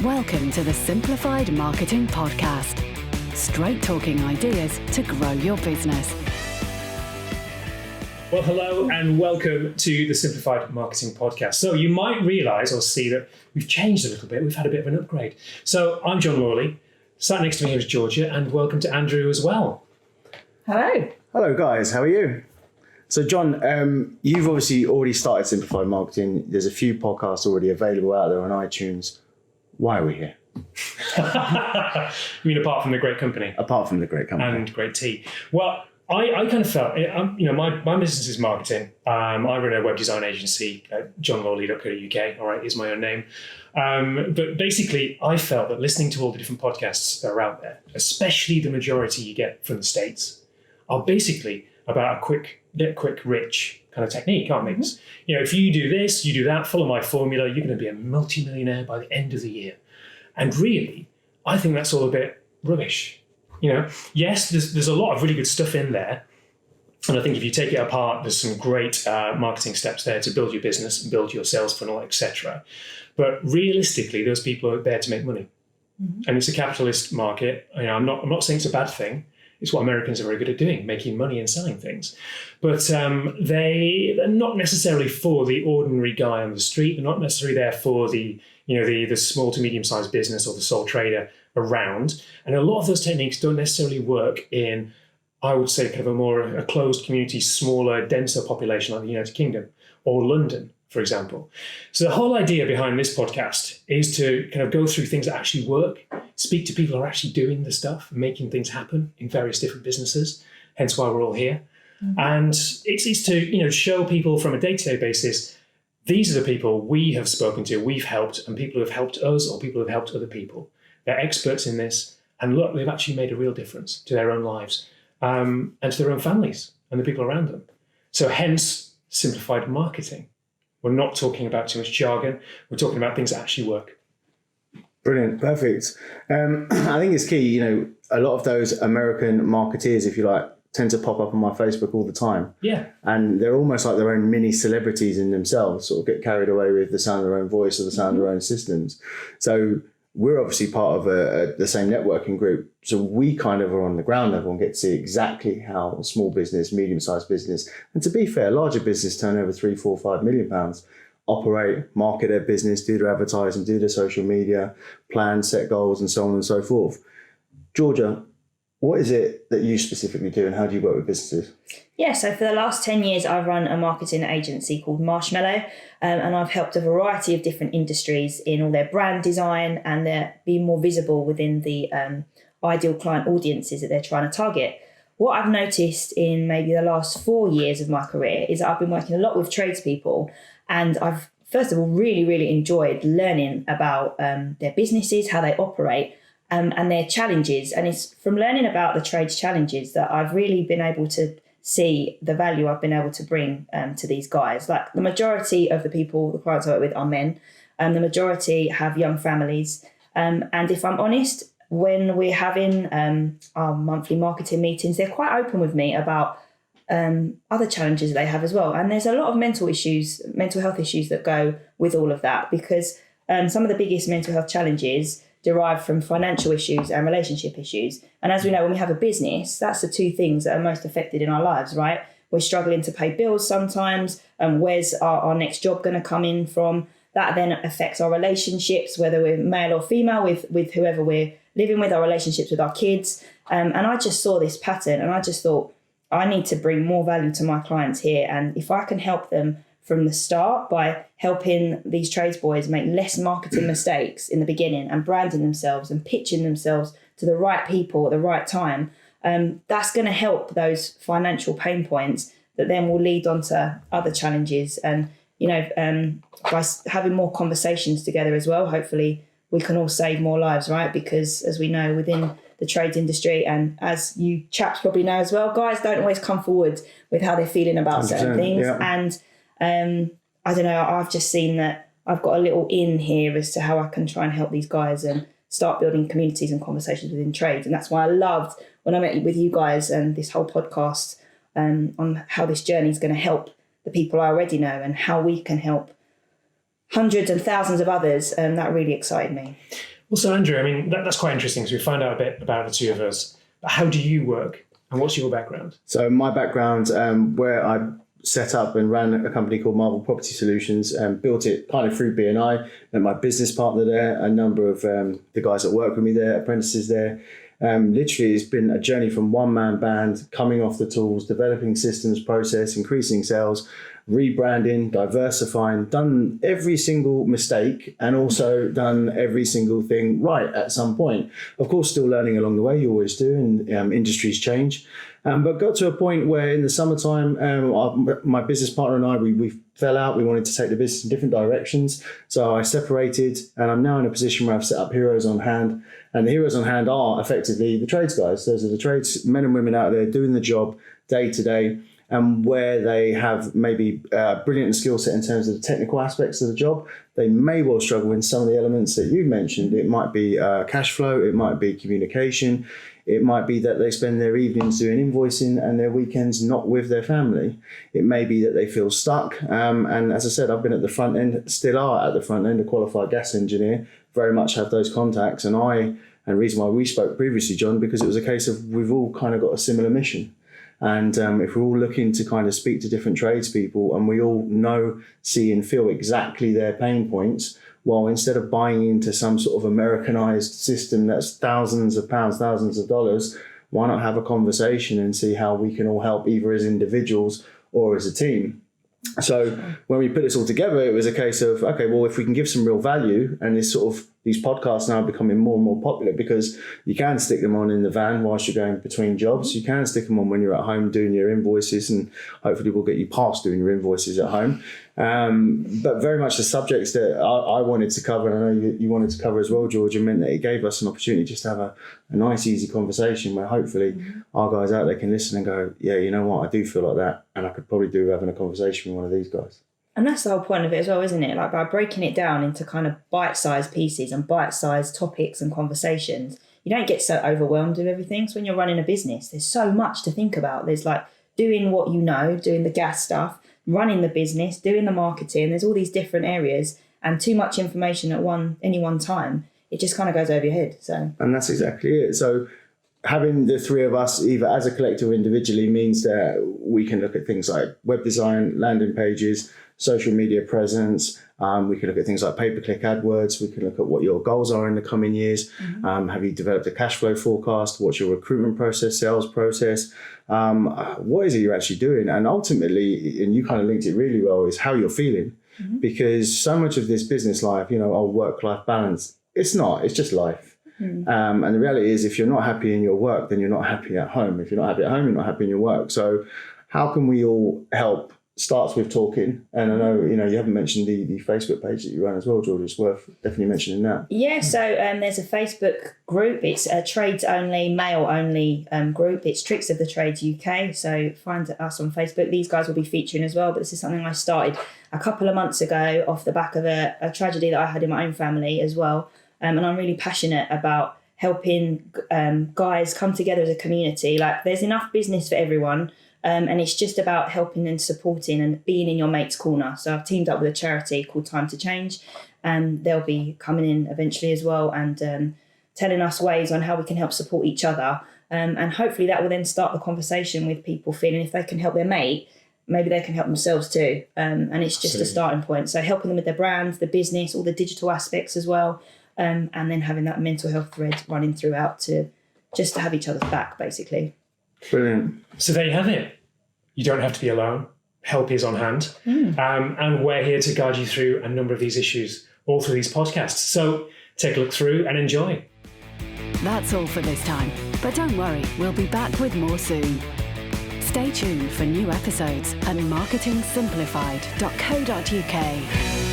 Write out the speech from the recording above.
Welcome to the Simplified Marketing Podcast. Straight talking ideas to grow your business. Well, hello and welcome to the Simplified Marketing Podcast. So you might realise or see that we've changed a little bit. We've had a bit of an upgrade. So I'm John Lawley. Sat next to me here is Georgia, and welcome to Andrew as well. Hello. Hello guys, how are you? So John, you've obviously already started Simplified Marketing. There's a few podcasts already available out there on iTunes. Why are we here? I mean, apart from the great company. Apart from the great company. And great tea. Well, I kind of felt, my business is marketing. I run a web design agency, johnlawley.co.uk. All right, is my own name. But basically, I felt that listening to all the different podcasts that are out there, especially the majority you get from the States, are basically about a quick, get quick, rich kind of technique, aren't they? Mm-hmm. You know, if you do this, you do that, follow my formula, you're going to be a multi-millionaire by the end of the year. And really, I think that's all a bit rubbish. You know, yes, there's a lot of really good stuff in there. And I think if you take it apart, there's some great marketing steps there to build your business and build your sales funnel, etc. But realistically, those people are there to make money. Mm-hmm. And it's a capitalist market. You know, I'm not saying it's a bad thing. It's what Americans are very good at doing, making money and selling things. But they're not necessarily for the ordinary guy on the street. They're not necessarily there for the small to medium-sized business or the sole trader around. And a lot of those techniques don't necessarily work in, I would say, kind of a closed community, smaller, denser population like the United Kingdom or London, for example. So the whole idea behind this podcast is to kind of go through things that actually work, speak to people who are actually doing the stuff, making things happen in various different businesses, hence why we're all here. Mm-hmm. And it's to, show people from a day-to-day basis, these are the people we have spoken to, we've helped, and people who have helped us or people who have helped other people. They're experts in this, and look, they've actually made a real difference to their own lives and to their own families and the people around them. So hence, simplified marketing. We're not talking about too much jargon. We're talking about things that actually work. Brilliant, perfect. I think it's key, a lot of those American marketeers, if you like, tend to pop up on my Facebook all the time. Yeah. And they're almost like their own mini celebrities in themselves, sort of get carried away with the sound of their own voice or the sound of their own systems. So we're obviously part of the same networking group. So we kind of are on the ground level and get to see exactly how small business, medium-sized business, and to be fair, larger business turnover 3, 4, 5 million pounds, operate, market their business, do their advertising, do their social media, plan, set goals, and so on and so forth. Georgia, what is it that you specifically do and how do you work with businesses? Yeah, so for the last 10 years, I've run a marketing agency called Marshmallow, and I've helped a variety of different industries in all their brand design and their being more visible within the ideal client audiences that they're trying to target. What I've noticed in maybe the last 4 years of my career is that I've been working a lot with tradespeople, and I've, first of all, really, really enjoyed learning about their businesses, how they operate, and their challenges. And it's from learning about the trades challenges that I've really been able to see the value I've been able to bring to these guys. Like the majority of the people, the clients I work with are men, and the majority have young families. And if I'm honest, when we're having our monthly marketing meetings, they're quite open with me about other challenges they have as well. And there's a lot of mental health issues that go with all of that, because some of the biggest mental health challenges derive from financial issues and relationship issues. And as we know, when we have a business, that's the two things that are most affected in our lives, right? We're struggling to pay bills sometimes. Where's our next job going to come in from? That then affects our relationships, whether we're male or female, with whoever we're living with, our relationships with our kids. And I just saw this pattern and I just thought, I need to bring more value to my clients here. And if I can help them from the start by helping these trades boys make less marketing mistakes in the beginning and branding themselves and pitching themselves to the right people at the right time, that's going to help those financial pain points that then will lead on to other challenges. And, by having more conversations together as well, hopefully we can all save more lives, right? Because as we know, within the trades industry, and as you chaps probably know as well, guys don't always come forward with how they're feeling about certain things. Yeah. And I don't know, I've just seen that I've got a little in here as to how I can try and help these guys and start building communities and conversations within trades. And that's why I loved when I met with you guys and this whole podcast on how this journey is going to help the people I already know and how we can help hundreds and thousands of others. That really excited me. Well, so Andrew, I mean, that's quite interesting. So we found out a bit about the two of us. But how do you work and what's your background? So my background, where I set up and ran a company called Marvel Property Solutions, built it kind of through BNI, and my business partner there, a number of the guys that work with me there, apprentices there. Literally, it's been a journey from one-man band, coming off the tools, developing systems, process, increasing sales, rebranding, diversifying, done every single mistake and also done every single thing right at some point. Of course, still learning along the way, you always do, and industries change. But got to a point where in the summertime, my business partner and I, we fell out. We wanted to take the business in different directions. So I separated, and I'm now in a position where I've set up Heroes on Hand. And the Heroes on Hand are effectively the trades guys. Those are the trades men and women out there doing the job day to day, and where they have maybe brilliant skill set in terms of the technical aspects of the job. They may well struggle in some of the elements that you mentioned. It might be cash flow, it might be communication, it might be that they spend their evenings doing invoicing and their weekends not with their family. It may be that they feel stuck. And as I said, I've been at the front end, still are at the front end, a qualified gas engineer, very much have those contacts. And the reason why we spoke previously, John, because it was a case of we've all kind of got a similar mission. And if we're all looking to kind of speak to different tradespeople and we all know, see and feel exactly their pain points, well, instead of buying into some sort of Americanized system that's thousands of pounds, thousands of dollars, why not have a conversation and see how we can all help either as individuals or as a team? So when we put this all together, it was a case of, okay, well, if we can give some real value, and this sort of these podcasts now are becoming more and more popular because you can stick them on in the van whilst you're going between jobs. You can stick them on when you're at home doing your invoices, and hopefully we'll get you past doing your invoices at home. But very much the subjects that I wanted to cover, and I know you wanted to cover as well, George, and meant that it gave us an opportunity just to have a nice, easy conversation where hopefully our guys out there can listen and go, yeah, you know what, I do feel like that, and I could probably do having a conversation with one of these guys. And that's the whole point of it as well, isn't it? Like by breaking it down into kind of bite-sized pieces and bite-sized topics and conversations, you don't get so overwhelmed with everything. So when you're running a business, there's so much to think about. There's like doing what you know, doing the gas stuff, running the business, doing the marketing. There's all these different areas, and too much information at any one time, it just kind of goes over your head. So, and that's exactly it. So having the three of us, either as a collective or individually, means that we can look at things like web design, landing pages, social media presence. We can look at things like pay-per-click AdWords. We can look at what your goals are in the coming years. Have you developed a cash flow forecast? What's your recruitment process, sales process? What is it you're actually doing? And ultimately, and you kind of linked it really well, is how you're feeling. Because so much of this business life, work-life balance, it's not, it's just life. And the reality is, if you're not happy in your work, then you're not happy at home. If you're not happy at home, you're not happy in your work. So how can we all help? Starts with talking. And I know, you haven't mentioned the Facebook page that you run as well, George. It's worth definitely mentioning that. Yeah, so there's a Facebook group. It's a trades only, male only group. It's Tricks of the Trades UK. So find us on Facebook. These guys will be featuring as well. But this is something I started a couple of months ago off the back of a tragedy that I had in my own family as well. And I'm really passionate about helping guys come together as a community. Like, there's enough business for everyone. And it's just about helping and supporting and being in your mate's corner. So I've teamed up with a charity called Time to Change, and they'll be coming in eventually as well and telling us ways on how we can help support each other. And hopefully that will then start the conversation with people feeling if they can help their mate, maybe they can help themselves too. And it's just a starting point. So helping them with their brands, the business, all the digital aspects as well. And then having that mental health thread running throughout to have each other's back, basically. Brilliant. So there you have it. You don't have to be alone. Help is on hand. And we're here to guide you through a number of these issues, all through these podcasts. So take a look through and enjoy. That's all for this time. But don't worry, we'll be back with more soon. Stay tuned for new episodes at marketingsimplified.co.uk.